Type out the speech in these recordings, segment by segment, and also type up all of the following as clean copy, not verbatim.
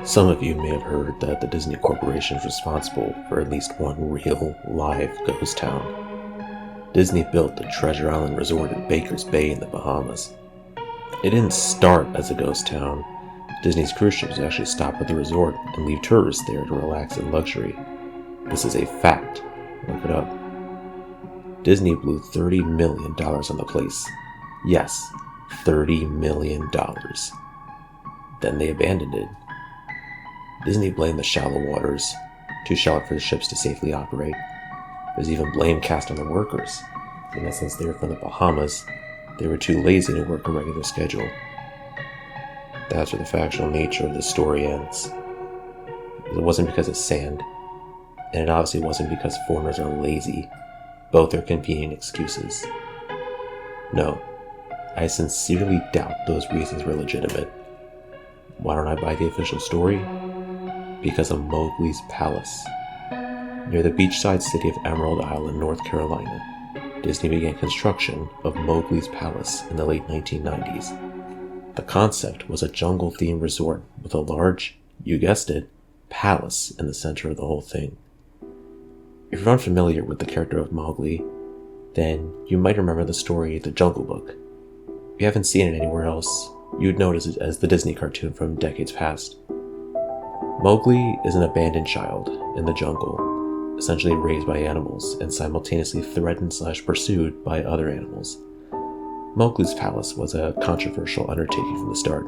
Some of you may have heard that the Disney Corporation is responsible for at least one real, live ghost town. Disney built the Treasure Island Resort in Baker's Bay in the Bahamas. It didn't start as a ghost town. Disney's cruise ships actually stop at the resort and leave tourists there to relax in luxury. This is a fact. Look it up. Disney blew $30 million on the place. Yes, $30 million. Then they abandoned it. Disney blamed the shallow waters, too shallow for the ships to safely operate. There's even blame cast on the workers, in that since they were from the Bahamas, they were too lazy to work a regular schedule. That's where the factual nature of the story ends. It wasn't because of sand, and it obviously wasn't because foreigners are lazy. Both are convenient excuses. No, I sincerely doubt those reasons were legitimate. Why don't I buy the official story? Because of Mowgli's Palace. Near the beachside city of Emerald Isle in North Carolina, Disney began construction of Mowgli's Palace in the late 1990s. The concept was a jungle-themed resort with a large, you guessed it, palace in the center of the whole thing. If you're unfamiliar with the character of Mowgli, then you might remember the story The Jungle Book. If you haven't seen it anywhere else, you'd notice it as the Disney cartoon from decades past. Mowgli is an abandoned child in the jungle, essentially raised by animals and simultaneously threatened/pursued by other animals. Mowgli's Palace was a controversial undertaking from the start.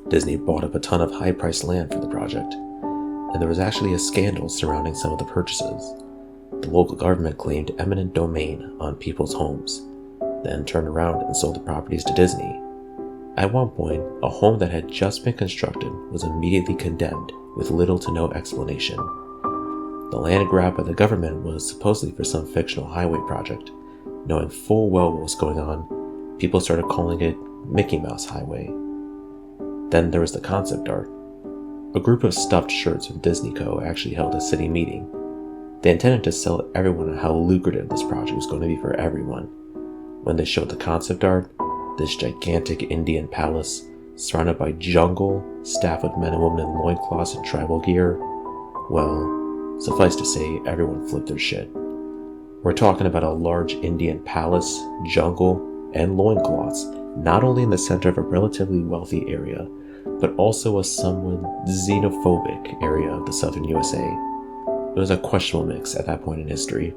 Disney bought up a ton of high-priced land for the project, and there was actually a scandal surrounding some of the purchases. The local government claimed eminent domain on people's homes, then turned around and sold the properties to Disney. At one point, a home that had just been constructed was immediately condemned with little to no explanation. The land grab by the government was supposedly for some fictional highway project. Knowing full well what was going on, people started calling it Mickey Mouse Highway. Then there was the concept art. A group of stuffed shirts with Disney Co. actually held a city meeting. They intended to sell everyone how lucrative this project was going to be for everyone. When they showed the concept art, this gigantic Indian palace, surrounded by jungle, staffed with men and women in loincloths and tribal gear, well, suffice to say, everyone flipped their shit. We're talking about a large Indian palace, jungle, and loincloths, not only in the center of a relatively wealthy area, but also a somewhat xenophobic area of the southern USA. It was a questionable mix at that point in history.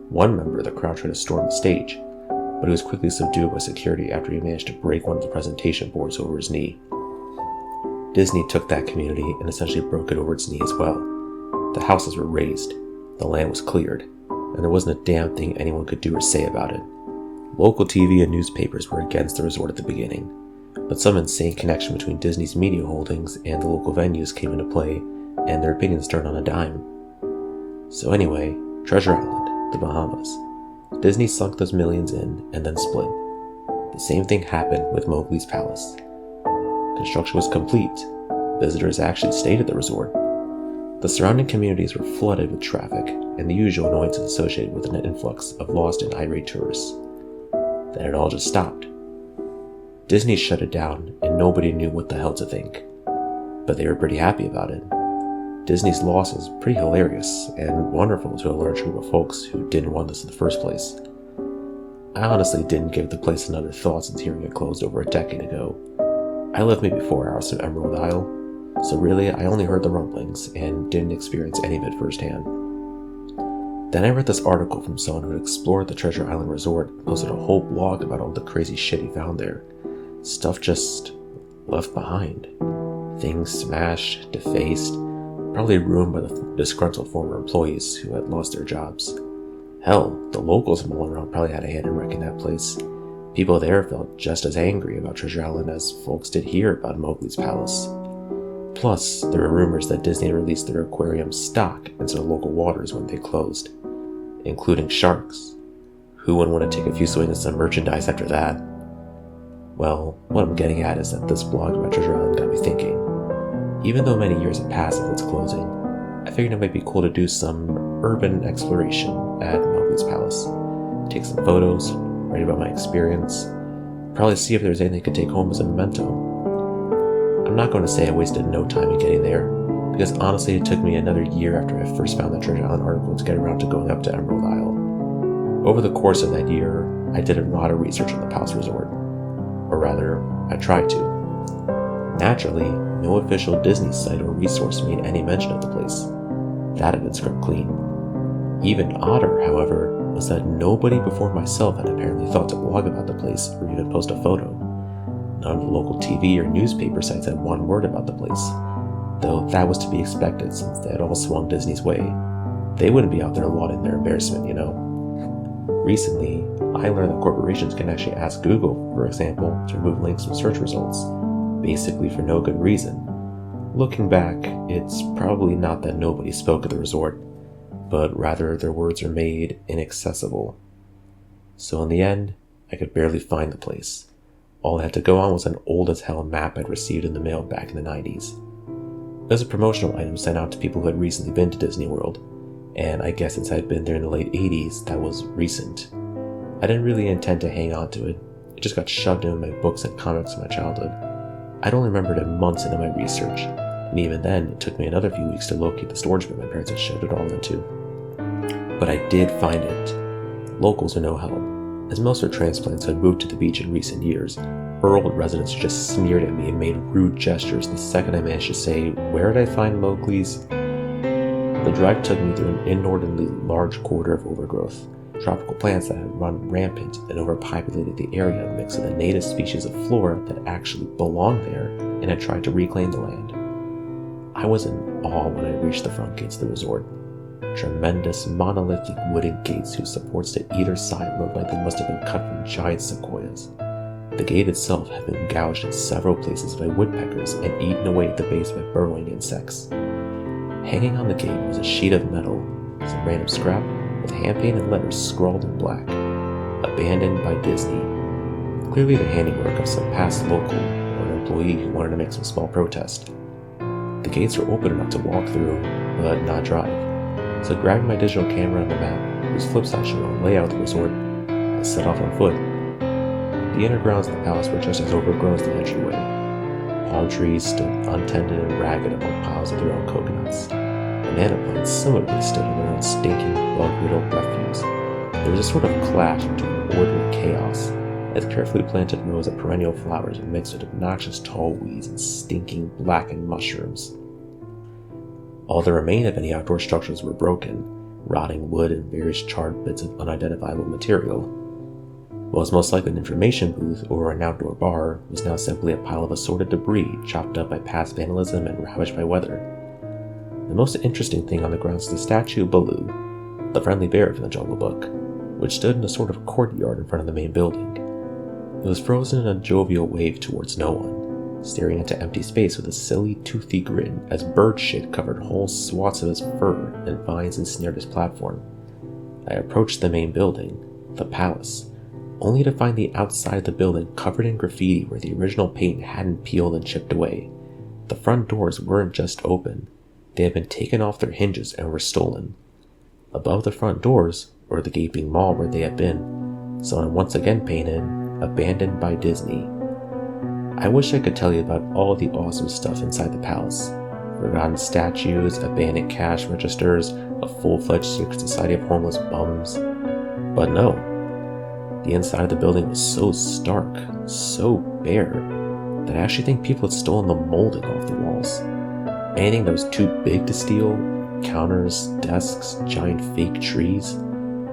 One member of the crowd tried to storm the stage, but he was quickly subdued by security after he managed to break one of the presentation boards over his knee. Disney took that community and essentially broke it over its knee as well. The houses were razed, the land was cleared, and there wasn't a damn thing anyone could do or say about it. Local TV and newspapers were against the resort at the beginning, but some insane connection between Disney's media holdings and the local venues came into play, and their opinions turned on a dime. So anyway, Treasure Island, the Bahamas. Disney sunk those millions in and then split. The same thing happened with Mowgli's Palace. Construction was complete. Visitors actually stayed at the resort. The surrounding communities were flooded with traffic and the usual annoyances associated with an influx of lost and irate tourists. Then it all just stopped. Disney shut it down and nobody knew what the hell to think. But they were pretty happy about it. Disney's loss was pretty hilarious and wonderful to a large group of folks who didn't want this in the first place. I honestly didn't give the place another thought since hearing it closed over a decade ago. I lived maybe 4 hours from Emerald Isle, so really I only heard the rumblings and didn't experience any of it firsthand. Then I read this article from someone who had explored the Treasure Island Resort and posted a whole blog about all the crazy shit he found there. Stuff just left behind. Things smashed, defaced, probably ruined by the disgruntled former employees who had lost their jobs. Hell, the locals milling around probably had a hand in wrecking that place. People there felt just as angry about Treasure Island as folks did here about Mowgli's Palace. Plus, there were rumors that Disney released their aquarium stock into the local waters when they closed, including sharks. Who wouldn't want to take a few swings at some merchandise after that? Well, what I'm getting at is that this blog about Treasure Island got me thinking. Even though many years have passed since its closing, I figured it might be cool to do some urban exploration at Mowgli's Palace. Take some photos, write about my experience, probably see if there's anything I could take home as a memento. I'm not going to say I wasted no time in getting there, because honestly it took me another year after I first found the Treasure Island article to get around to going up to Emerald Isle. Over the course of that year, I did a lot of research on the Palace Resort. Or rather, I tried to. Naturally, no official Disney site or resource made any mention of the place. That had been scrubbed clean. Even odder, however, was that nobody before myself had apparently thought to blog about the place or even post a photo. None of the local TV or newspaper sites had one word about the place, though that was to be expected since they had all swung Disney's way. They wouldn't be out there lauding their embarrassment, you know. Recently, I learned that corporations can actually ask Google, for example, to remove links from search results, basically for no good reason. Looking back, it's probably not that nobody spoke of the resort, but rather their words are made inaccessible. So in the end, I could barely find the place. All I had to go on was an old-as-hell map I'd received in the mail back in the 90s. It was a promotional item sent out to people who had recently been to Disney World, and I guess since I'd been there in the late 80s, that was recent. I didn't really intend to hang on to it. It just got shoved into my books and comics of my childhood. I'd only remembered it months into my research, and even then, it took me another few weeks to locate the storage bin my parents had shoved it all into. But I did find it. Locals are no help. As most of their transplants had moved to the beach in recent years, Earl residents just sneered at me and made rude gestures the second I managed to say, "Where did I find Mowgli's?" The drive took me through an inordinately large quarter of overgrowth, tropical plants that had run rampant and overpopulated the area mixed with a native species of flora that actually belonged there and had tried to reclaim the land. I was in awe when I reached the front gates of the resort. Tremendous monolithic wooden gates whose supports to either side looked like they must have been cut from giant sequoias. The gate itself had been gouged in several places by woodpeckers and eaten away at the base by burrowing insects. Hanging on the gate was a sheet of metal, some random scrap, with hand-painted letters scrawled in black. Abandoned by Disney. Clearly the handiwork of some past local or an employee who wanted to make some small protest. The gates were open enough to walk through, but not drive. So grabbing my digital camera and the map, whose flip side showed a layout of the resort, I set off on foot. The inner grounds of the palace were just as overgrown as the entryway. Palm trees stood untended and ragged among piles of their own coconuts. Banana plants similarly stood in their own stinking, bug-riddled refuse. There was a sort of clash between order and chaos, as carefully planted rows of perennial flowers mixed with obnoxious tall weeds and stinking blackened mushrooms. All that remained of any outdoor structures were broken, rotting wood and various charred bits of unidentifiable material. What was most likely an information booth or an outdoor bar was now simply a pile of assorted debris chopped up by past vandalism and ravaged by weather. The most interesting thing on the grounds was the statue of Baloo, the friendly bear from the Jungle Book, which stood in a sort of courtyard in front of the main building. It was frozen in a jovial wave towards no one, staring into empty space with a silly, toothy grin as bird shit covered whole swaths of his fur and vines ensnared his platform. I approached the main building, the palace, only to find the outside of the building covered in graffiti where the original paint hadn't peeled and chipped away. The front doors weren't just open, they had been taken off their hinges and were stolen. Above the front doors, or the gaping maw where they had been, someone once again painted, "Abandoned by Disney." I wish I could tell you about all the awesome stuff inside the palace. Forgotten statues, abandoned cash registers, a full-fledged secret society of homeless bums. But no. The inside of the building was so stark, so bare, that I actually think people had stolen the molding off the walls. Anything that was too big to steal, counters, desks, giant fake trees,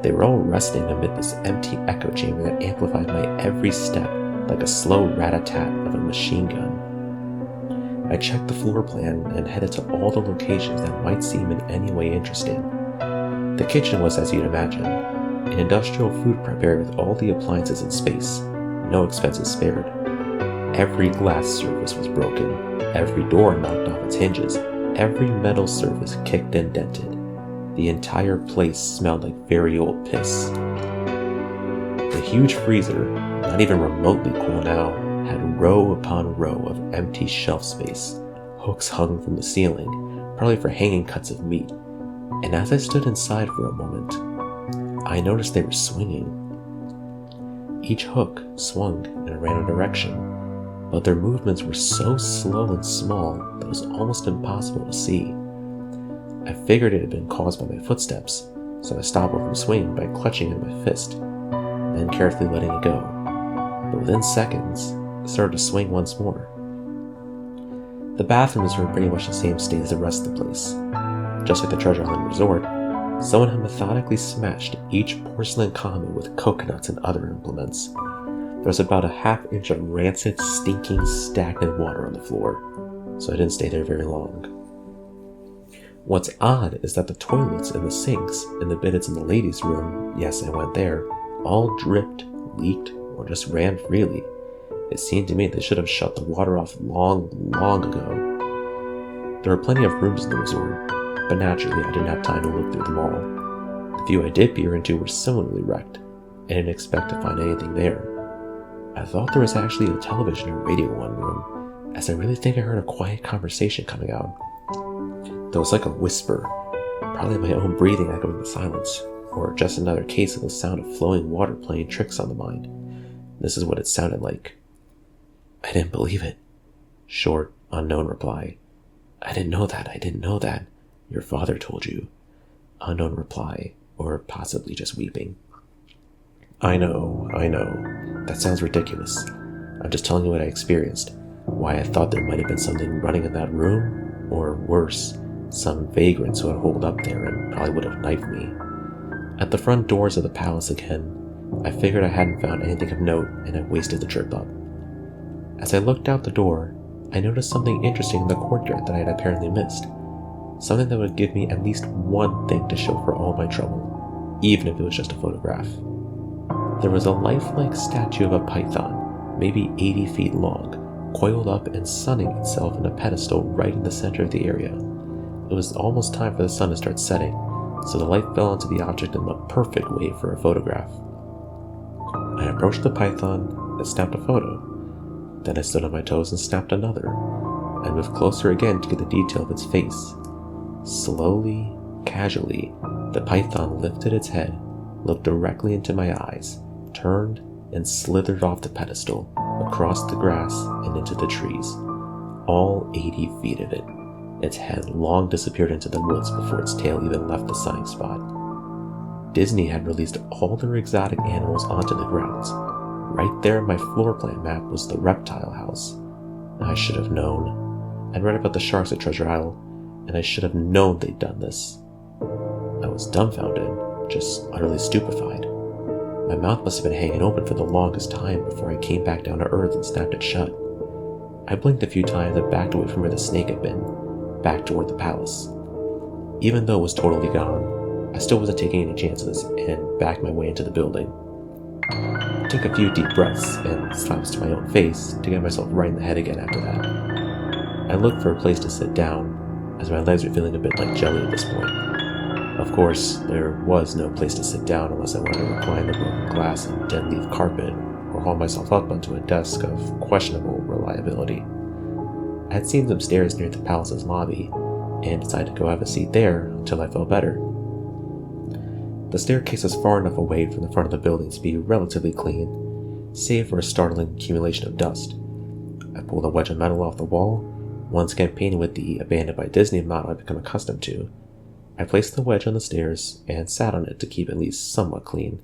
they were all resting amid this empty echo chamber that amplified my every step like a slow rat-a-tat of a machine gun. I checked the floor plan and headed to all the locations that might seem in any way interesting. The kitchen was as you'd imagine, an industrial food prepared with all the appliances in space, no expenses spared. Every glass surface was broken, every door knocked off its hinges, every metal surface kicked and dented. The entire place smelled like very old piss. The huge freezer, not even remotely cool now, had row upon row of empty shelf space, hooks hung from the ceiling, probably for hanging cuts of meat. And as I stood inside for a moment, I noticed they were swinging. Each hook swung in a random direction, but their movements were so slow and small that it was almost impossible to see. I figured it had been caused by my footsteps, so I stopped it from swinging by clutching it in my fist, then carefully letting it go. But within seconds, it started to swing once more. The bathrooms were in pretty much the same state as the rest of the place. Just like the Treasure Island Resort, someone had methodically smashed each porcelain common with coconuts and other implements. There was about a half-inch of rancid, stinking, stagnant water on the floor, so I didn't stay there very long. What's odd is that the toilets and the sinks and the bidets in the ladies' room, yes, I went there, all dripped, leaked, or just ran freely. It seemed to me they should have shut the water off long ago. There were plenty of rooms in the resort, but naturally I didn't have time to look through them all. The few I did peer into were similarly wrecked, and didn't expect to find anything there. I thought there was actually a television or radio in one room, as I really think I heard a quiet conversation coming out. There was like a whisper, probably my own breathing echoing the silence, or just another case of the sound of flowing water playing tricks on the mind. This is what it sounded like. I didn't believe it. Short, unknown reply. I didn't know that. Your father told you. Unknown reply, or possibly just weeping. I know. That sounds ridiculous. I'm just telling you what I experienced. Why I thought there might have been something running in that room, or worse, some vagrants who had holed up there and probably would have knifed me. At the front doors of the palace again, I figured I hadn't found anything of note and had wasted the trip up. As I looked out the door, I noticed something interesting in the courtyard that I had apparently missed. Something that would give me at least one thing to show for all my trouble, even if it was just a photograph. There was a lifelike statue of a python, maybe 80 feet long, coiled up and sunning itself in a pedestal right in the center of the area. It was almost time for the sun to start setting, so the light fell onto the object in the perfect way for a photograph. I approached the python and snapped a photo. Then I stood on my toes and snapped another. I moved closer again to get the detail of its face. Slowly, casually, the python lifted its head, looked directly into my eyes, turned, and slithered off the pedestal, across the grass and into the trees. All 80 feet of it. Its head long disappeared into the woods before its tail even left the sunning spot. Disney had released all their exotic animals onto the grounds. Right there in my floor plan map was the reptile house. I should have known. I'd read about the sharks at Treasure Isle, and I should have known they'd done this. I was dumbfounded, just utterly stupefied. My mouth must have been hanging open for the longest time before I came back down to earth and snapped it shut. I blinked a few times and backed away from where the snake had been, back toward the palace. Even though it was totally gone, I still wasn't taking any chances and backed my way into the building. I took a few deep breaths and slaps to my own face to get myself right in the head again after that. I looked for a place to sit down, as my legs were feeling a bit like jelly at this point. Of course, there was no place to sit down unless I wanted to recline the broken glass and dead leaf carpet, or haul myself up onto a desk of questionable reliability. I had seen some stairs near the palace's lobby, and decided to go have a seat there until I felt better. The staircase was far enough away from the front of the building to be relatively clean, save for a startling accumulation of dust. I pulled a wedge of metal off the wall, once again painted with the Abandoned by Disney model I'd become accustomed to. I placed the wedge on the stairs and sat on it to keep at least somewhat clean.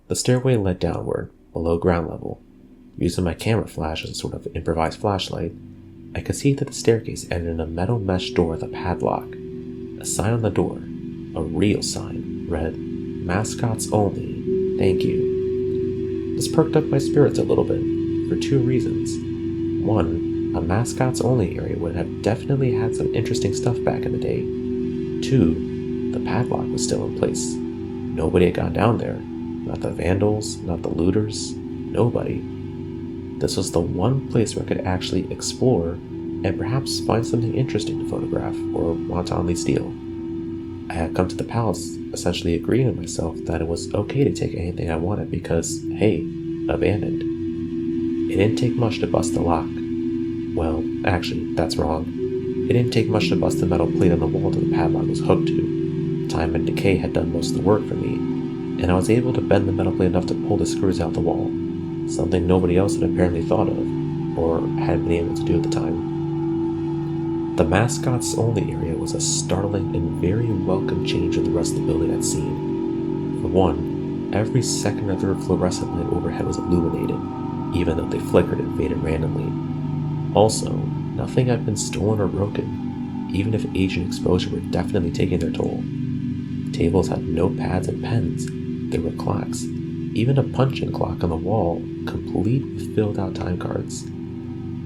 The stairway led downward, below ground level. Using my camera flash as a sort of improvised flashlight, I could see that the staircase ended in a metal mesh door with a padlock. A sign on the door, a real sign, read, "Mascots only, thank you." This perked up my spirits a little bit, for two reasons. One, a mascots only area would have definitely had some interesting stuff back in the day. Two, the padlock was still in place. Nobody had gone down there. Not the vandals, not the looters, nobody. This was the one place where I could actually explore and perhaps find something interesting to photograph or wantonly steal. I had come to the palace essentially agreeing with myself that it was okay to take anything I wanted because, hey, abandoned. It didn't take much to bust the lock. Well, actually, that's wrong. It didn't take much to bust the metal plate on the wall that the padlock was hooked to. Time and decay had done most of the work for me, and I was able to bend the metal plate enough to pull the screws out the wall, something nobody else had apparently thought of, or had been able to do at the time. The mascots only area was a startling and very welcome change in the rest of the building I'd seen. For one, every second or third fluorescent light overhead was illuminated, even though they flickered and faded randomly. Also, nothing had been stolen or broken, even if age and exposure were definitely taking their toll. Tables had notepads and pens. There were clocks, even a punch-in clock on the wall, complete with filled-out time cards.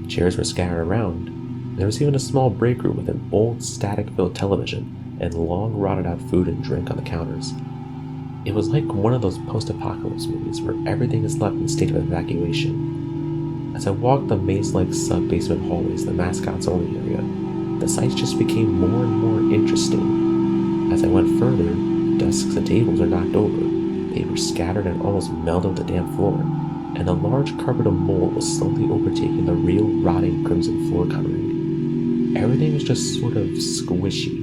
Chairs were scattered around. There was even a small break room with an old static-filled television and long rotted-out food and drink on the counters. It was like one of those post-apocalypse movies where everything is left in a state of evacuation. As I walked the maze-like sub-basement hallways of the mascots-only area, the sights just became more and more interesting. As I went further, desks and tables were knocked over. They were scattered and almost melded with the damp floor, and a large carpet of mold was slowly overtaking the real rotting crimson floor covering. Everything was just sort of squishy.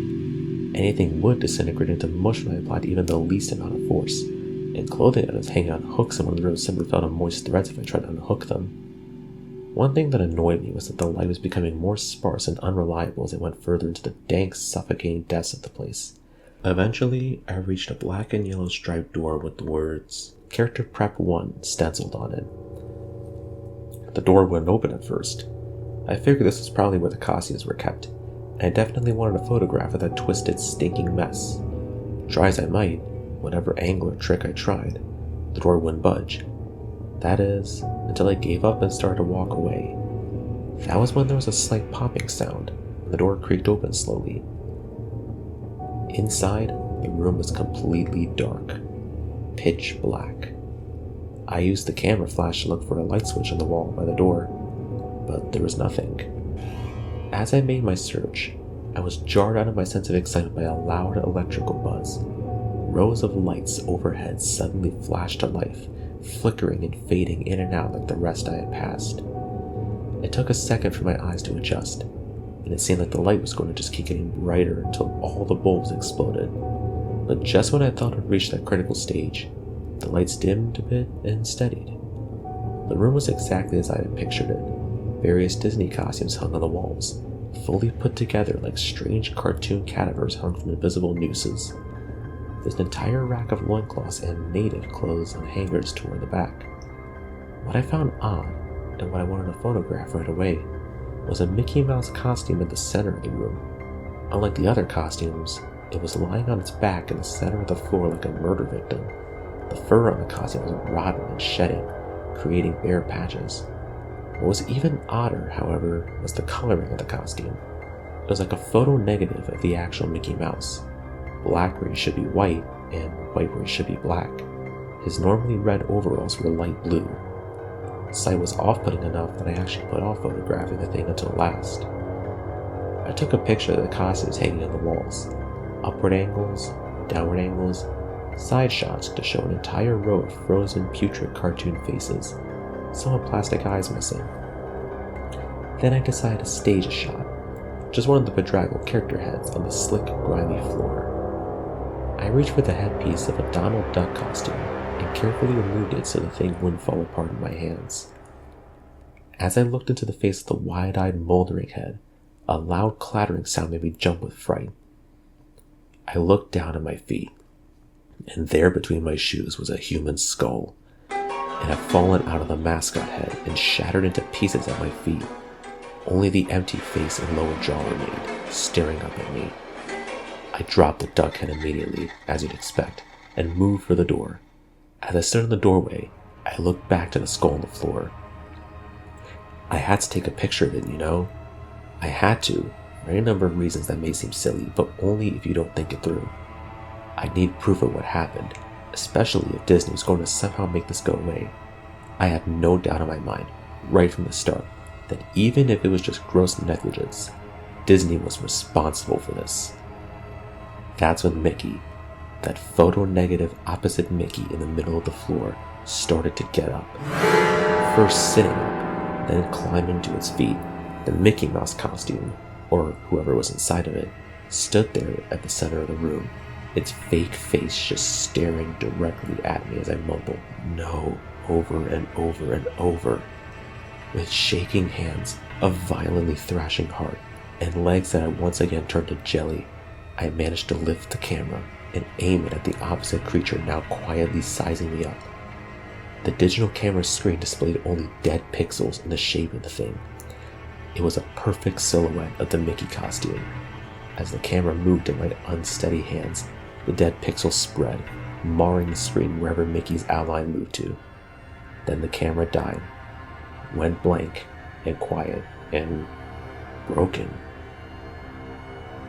Anything would disintegrate into mush when I applied even the least amount of force, and clothing that was hanging on hooks in one of the rooms simply felt on moist threads if I tried to unhook them. One thing that annoyed me was that the light was becoming more sparse and unreliable as it went further into the dank, suffocating depths of the place. Eventually, I reached a black and yellow striped door with the words, Character Prep 1 stenciled on it. The door wouldn't open at first. I figured this was probably where the costumes were kept, and I definitely wanted a photograph of that twisted, stinking mess. Try as I might, whatever angle or trick I tried, the door wouldn't budge. That is, until I gave up and started to walk away. That was when there was a slight popping sound, and the door creaked open slowly. Inside, the room was completely dark, pitch black. I used the camera flash to look for a light switch on the wall by the door, but there was nothing. As I made my search, I was jarred out of my sense of excitement by a loud electrical buzz. Rows of lights overhead suddenly flashed to life, flickering and fading in and out like the rest I had passed. It took a second for my eyes to adjust, and it seemed like the light was going to just keep getting brighter until all the bulbs exploded. But just when I thought I'd reached that critical stage, the lights dimmed a bit and steadied. The room was exactly as I had pictured it. Various Disney costumes hung on the walls, fully put together like strange cartoon cadavers hung from invisible nooses. There's an entire rack of loincloths and native clothes on hangers toward the back. What I found odd, and what I wanted to photograph right away, was a Mickey Mouse costume at the center of the room. Unlike the other costumes, it was lying on its back in the center of the floor like a murder victim. The fur on the costume was rotten and shedding, creating bare patches. What was even odder, however, was the coloring of the costume. It was like a photo negative of the actual Mickey Mouse. Black where he should be white, and white where he should be black. His normally red overalls were light blue. The sight was off-putting enough that I actually put off photographing the thing until last. I took a picture of the costumes hanging on the walls. Upward angles, downward angles, side shots to show an entire row of frozen, putrid cartoon faces, some with plastic eyes missing. Then I decided to stage a shot, just one of the bedraggled character heads on the slick, grimy floor. I reached for the headpiece of a Donald Duck costume and carefully removed it so the thing wouldn't fall apart in my hands. As I looked into the face of the wide-eyed, moldering head, a loud clattering sound made me jump with fright. I looked down at my feet, and there between my shoes was a human skull. It had fallen out of the mascot head and shattered into pieces at my feet. Only the empty face and lower jaw remained, staring up at me. I dropped the duck head immediately, as you'd expect, and moved for the door. As I stood in the doorway, I looked back to the skull on the floor. I had to take a picture of it, you know? I had to, for any number of reasons that may seem silly, but only if you don't think it through. I need proof of what happened, especially if Disney was going to somehow make this go away. I had no doubt in my mind, right from the start, that even if it was just gross negligence, Disney was responsible for this. That's when Mickey, that photo-negative opposite Mickey in the middle of the floor, started to get up. First sitting up, then climbing to its feet. The Mickey Mouse costume, or whoever was inside of it, stood there at the center of the room, its fake face just staring directly at me as I mumbled, "No," over and over and over. With shaking hands, a violently thrashing heart, and legs that had once again turned to jelly, I managed to lift the camera and aim it at the opposite creature now quietly sizing me up. The digital camera screen displayed only dead pixels in the shape of the thing. It was a perfect silhouette of the Mickey costume. As the camera moved in my unsteady hands, the dead pixels spread, marring the screen wherever Mickey's outline moved to. Then the camera died, went blank and quiet and broken.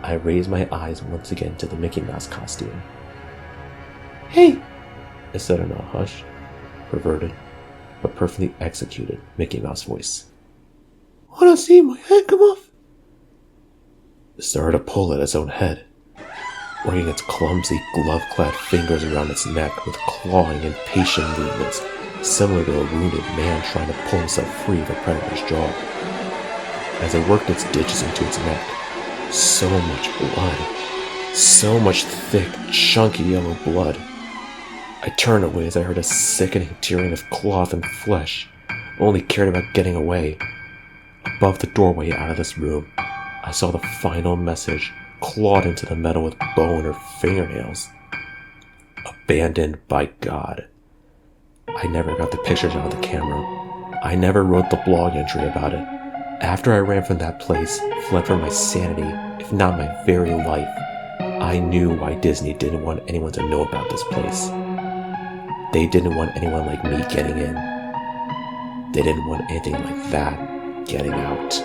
I raised my eyes once again to the Mickey Mouse costume. "Hey!" I said in a hushed, perverted, but perfectly executed Mickey Mouse voice. "Wanna see my head come off?" It started to pull at its own head, working its clumsy, glove-clad fingers around its neck with clawing, impatient movements, similar to a wounded man trying to pull himself free of a predator's jaw. As it worked its digits into its neck, so much blood, so much thick, chunky yellow blood. I turned away as I heard a sickening tearing of cloth and flesh, only cared about getting away. Above the doorway out of this room, I saw the final message clawed into the metal with bone or fingernails. Abandoned by God. I never got the pictures out of the camera. I never wrote the blog entry about it. After I ran from that place, fled for my sanity, if not my very life, I knew why Disney didn't want anyone to know about this place. They didn't want anyone like me getting in. They didn't want anything like that getting out.